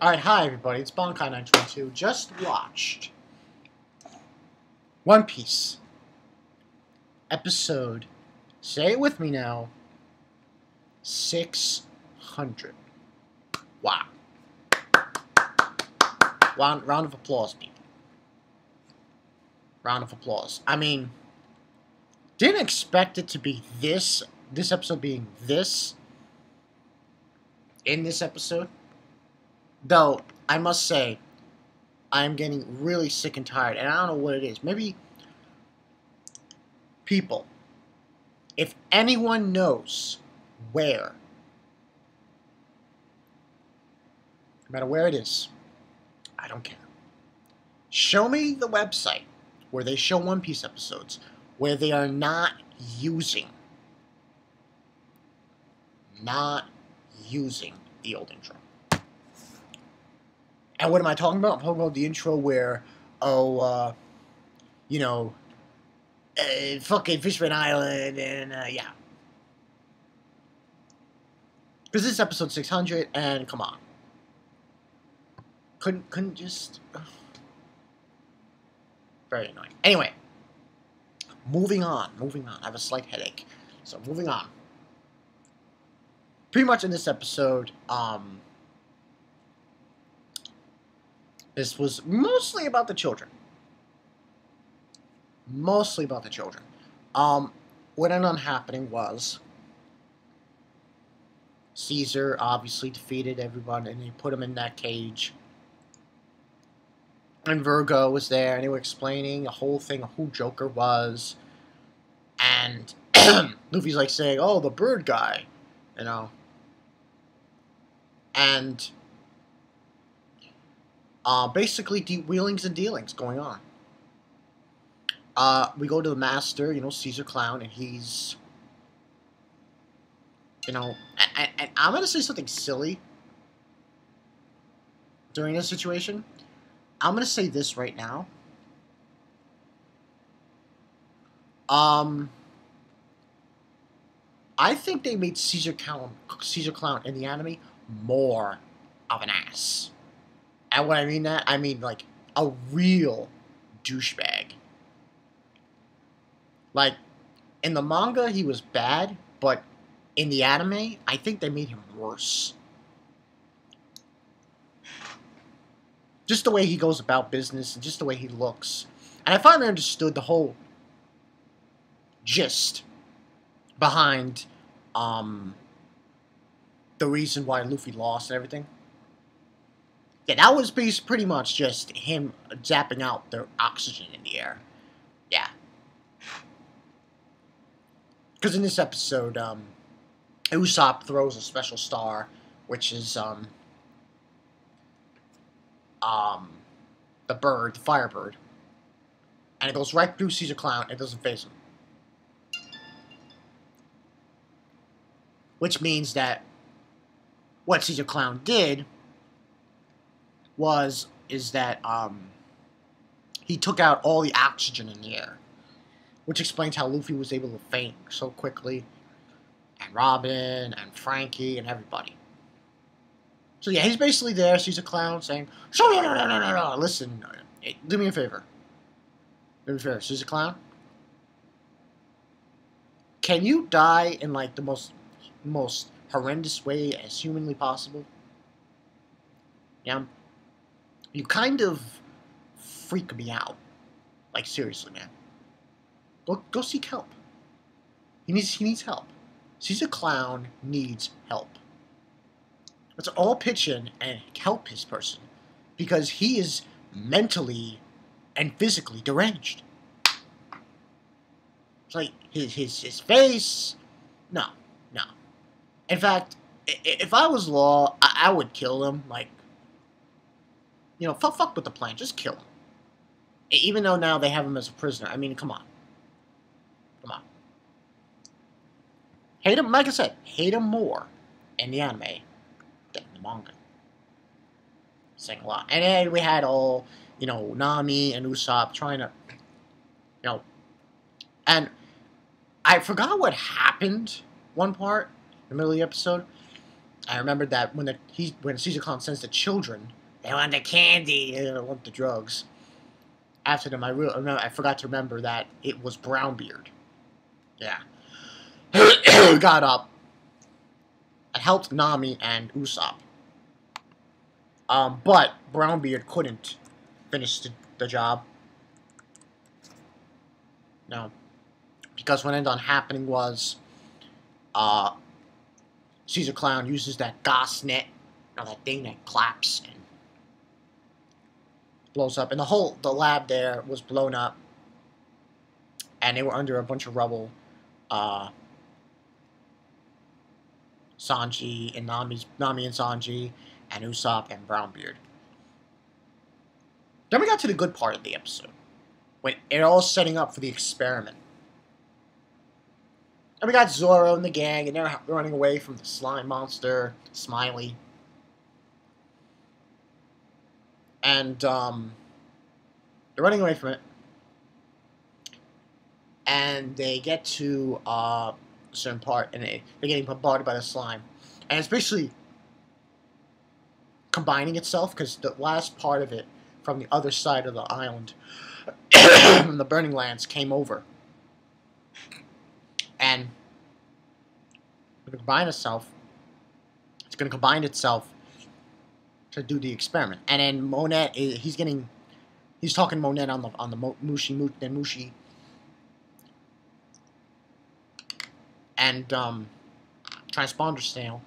Alright, hi everybody, it's Bonkai922. Just watched One Piece episode, say it with me now, 600. Wow. Round of applause, people. Round of applause. I mean, didn't expect it to be this episode being this, in this episode. Though, I must say, I'm getting really sick and tired, and I don't know what it is. Maybe, people, if anyone knows where, no matter where it is, I don't care. Show me the website where they show One Piece episodes where they are not using the old intro. And what am I talking about? I'm talking about the intro where, fucking Fishman Island, and, yeah. Because this is episode 600, and come on. Couldn't just... Very annoying. Anyway. Moving on. I have a slight headache. So, moving on. Pretty much in this episode, this was mostly about the children. What ended up happening was Caesar obviously defeated everyone, and he put him in that cage. And Virgo was there, and they were explaining the whole thing of who Joker was. And Luffy's like saying, "Oh, the bird guy," you know. And basically wheelings and dealings going on. We go to the master, Caesar Clown, and he's, and I'm going to say something silly during this situation. I'm going to say this right now. I think they made Caesar Clown in the anime more of an ass. And when I mean that, I mean, like, a real douchebag. Like, in the manga, he was bad, but in the anime, I think they made him worse. Just the way he goes about business, and just the way he looks. And I finally understood the whole gist behind, the reason why Luffy lost and everything. Yeah, that was pretty much just him zapping out the oxygen in the air. Yeah. Because in this episode, Usopp throws a special star, which is, the bird, the firebird. And it goes right through Caesar Clown, and it doesn't phase him. Which means that what Caesar Clown did is that he took out all the oxygen in the air, which explains how Luffy was able to faint so quickly, and Robin and Frankie and everybody. So yeah, he's basically there, Caesar Clown, saying, "Listen, do me a favor. Caesar Clown. Can you die in like the most horrendous way as humanly possible? Yeah. You kind of freak me out. Like, seriously, man. Go seek help. He needs help. Caesar Clown needs help. Let's all pitch in and help his person, because he is mentally and physically deranged. It's like his face. No. In fact, if I was Law, I would kill him. Like, fuck with the plan. Just kill him. Even though now they have him as a prisoner. I mean, come on. Hate him, like I said, hate him more in the anime than the manga. Saying a lot. And then we had all, Nami and Usopp trying to, and I forgot what happened one part in the middle of the episode. I remembered that when Caesar Clown sends the children, they want the candy, they don't want the drugs. After them, I forgot to remember that it was Brownbeard. Yeah. Got up and helped Nami and Usopp. But Brownbeard couldn't finish the job. No. Because what ended on happening was, Caesar Clown uses that gas net, that thing that claps and blows up. And the lab there was blown up. And they were under a bunch of rubble. Sanji and Nami and Sanji and Usopp and Brownbeard. Then we got to the good part of the episode, when it all setting up for the experiment. And we got Zoro and the gang, and they're running away from the slime monster, Smiley. And they're running away from it. And they get to a certain part, and they're getting bombarded by the slime. And it's basically combining itself, because the last part of it from the other side of the island, from the Burning Lands, came over. And it's going to combine itself to do the experiment. And then Monet, he's talking to Monet on the Mushi. And transponder snail.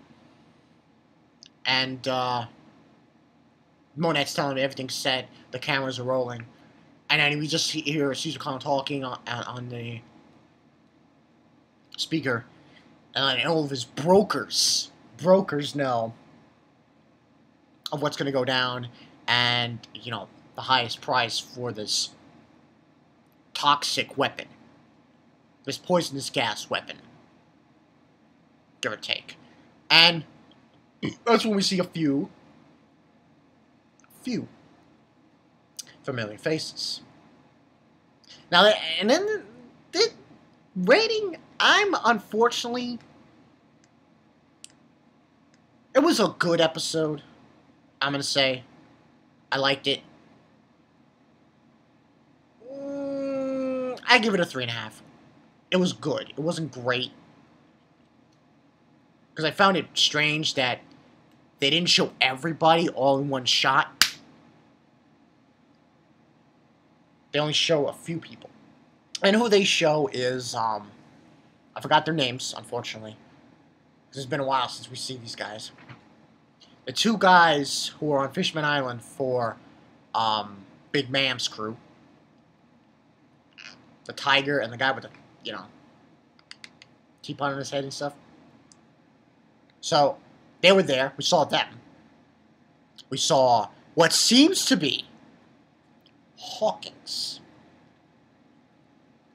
And Monet's telling me everything's set, the cameras are rolling. And then we just hear Caesar Clown talking on the speaker. And all of his brokers know of what's going to go down. And, the highest price for this toxic weapon. This poisonous gas weapon. Give or take. And that's when we see a few familiar faces. Now, and then the rating, unfortunately, it was a good episode, I'm going to say. I liked it. I give it a 3.5. It was good. It wasn't great. Because I found it strange that they didn't show everybody all in one shot. They only show a few people. And who they show is, I forgot their names, unfortunately. Because it's been a while since we see these guys. The two guys who are on Fishman Island for Big Mam's crew. The tiger and the guy with the, teapot on his head and stuff. So, they were there. We saw them. We saw what seems to be Hawkins.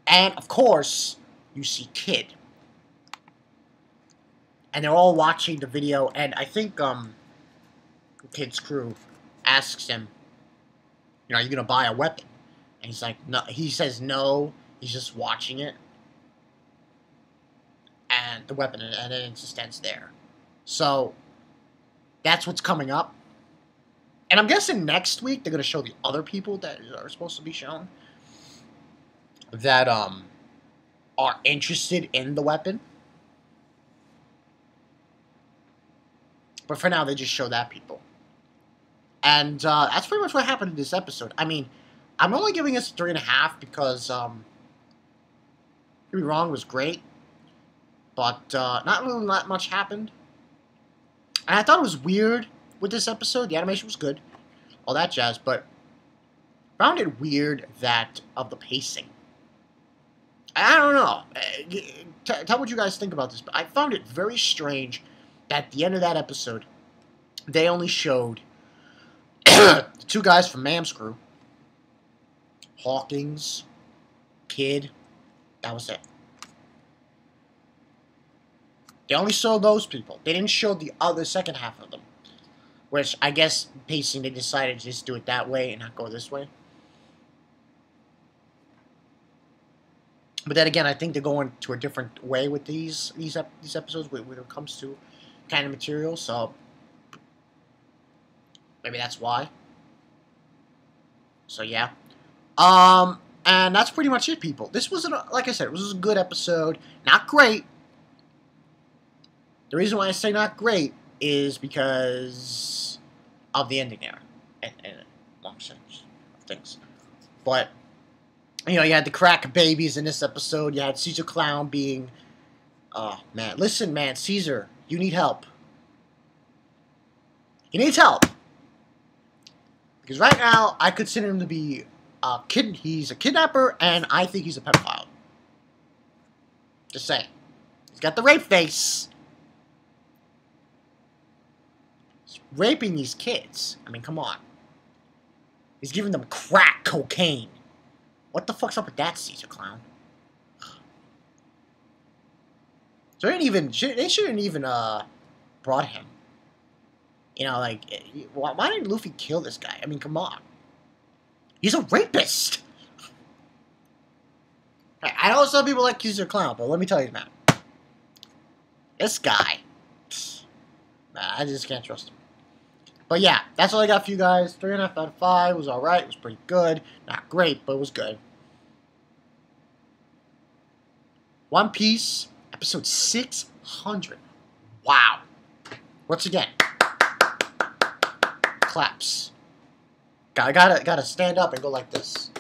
And, of course, you see Kid. And they're all watching the video, and I think, Kid's crew asks him, are you going to buy a weapon? And he's like, no. He says no. He's just watching it. And the weapon, and then it just ends there. So, that's what's coming up. And I'm guessing next week they're going to show the other people that are supposed to be shown. That, are interested in the weapon. But for now, they just show that people. And, that's pretty much what happened in this episode. I mean, I'm only giving this 3.5 because, don't get me wrong, it was great. But, not much happened. And I thought it was weird with this episode. The animation was good. All that jazz. But I found it weird of the pacing. I don't know. Tell what you guys think about this. But I found it very strange that at the end of that episode, they only showed the two guys from Mam's crew. Hawkins, Kid. That was it. They only showed those people. They didn't show the second half of them. Which, I guess, pacing, they decided to just do it that way and not go this way. But then again, I think they're going to a different way with these episodes when it comes to kind of material, so maybe that's why. So yeah. And that's pretty much it, people. This was, like I said, it was a good episode. Not great. The reason why I say not great is because of the ending there, and long sense of things. But you know, you had the crack babies in this episode. You had Caesar Clown being, oh man, listen, man, Caesar, you need help. He needs help because right now I consider him to be a kid. He's a kidnapper, and I think he's a pedophile. Just saying, he's got the rape face. Raping these kids. I mean, come on. He's giving them crack cocaine. What the fuck's up with that, Caesar Clown? So they shouldn't even brought him. You know, like, why didn't Luffy kill this guy? I mean, come on. He's a rapist. I know some people like Caesar Clown, but let me tell you, man. This guy, man, I just can't trust him. But yeah, that's all I got for you guys. 3.5 out of 5 was alright. It was pretty good. Not great, but it was good. One Piece, episode 600. Wow. Once again, claps. Gotta stand up and go like this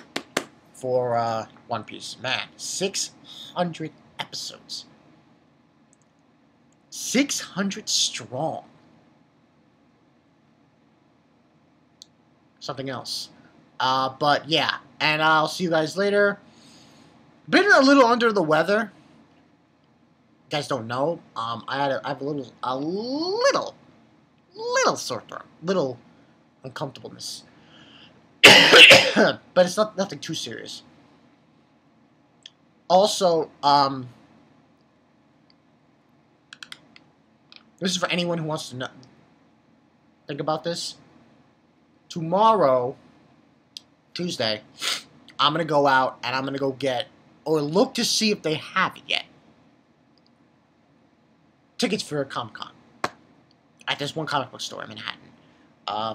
for One Piece. Man, 600 episodes. 600 strong. Something else. But yeah, and I'll see you guys later. Been a little under the weather. You guys don't know. I have a little sore throat, little uncomfortableness. But it's nothing too serious. Also, this is for anyone who wants to know. Think about this. Tomorrow, Tuesday, I'm going to go out and I'm going to go get, or look to see if they have it yet, tickets for a Comic-Con at this one comic book store in Manhattan,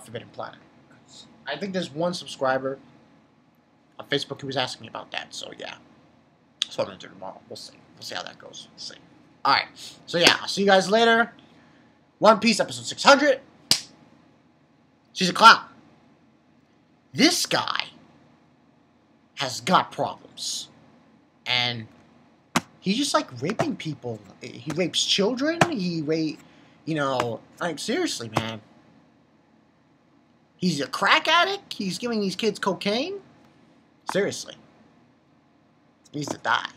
Forbidden Planet. I think there's one subscriber on Facebook who was asking me about that, so yeah. That's what I'm going to do tomorrow. We'll see. We'll see how that goes. We'll see. Alright, so yeah, I'll see you guys later. One Piece, episode 600. She's a clown. This guy has got problems. And he's just like raping people. He rapes children. You know, like seriously, man. He's a crack addict. He's giving these kids cocaine. Seriously. He needs to die.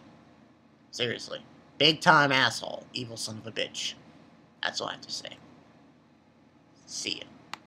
Seriously. Big time asshole. Evil son of a bitch. That's all I have to say. See ya.